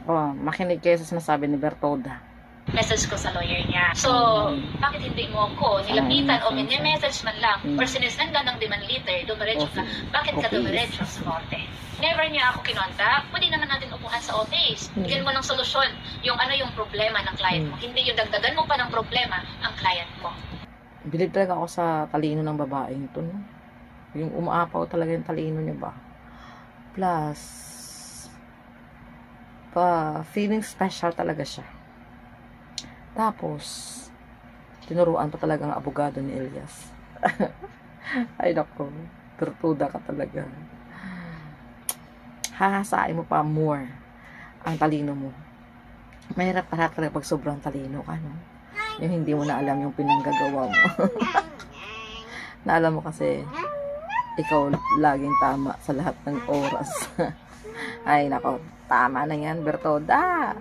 Oh, makinig kayo sa sinasabi ni Bertoda. Message ko sa lawyer niya. So, bakit hindi mo ako nilapitan o message man lang or sinisenda ng demand letter, dumiretso ka, bakit ka dumiretso sa korte? Never niya ako kinontak. Pwede naman natin upuhan sa office. Bigyan mo ng solusyon yung problema ng client mo. Hindi yung dagdagan mo pa ng problema ang client mo. Bilib talaga ako sa talino ng babaeng to, no? Yung umaapaw talaga yung talino niya ba? Plus, feeling special talaga siya. Tapos, tinuruan pa talaga ang abogado ni Elias. Ay nako, Bertoda ka talaga. Hahasain mo pa more ang talino mo. Mahirap talaga pag sobrang talino ka, no? Yung hindi mo na alam yung pinanggagawa mo. Na alam mo kasi, ikaw laging tama sa lahat ng oras. Ay nako, tama na yan, Bertoda.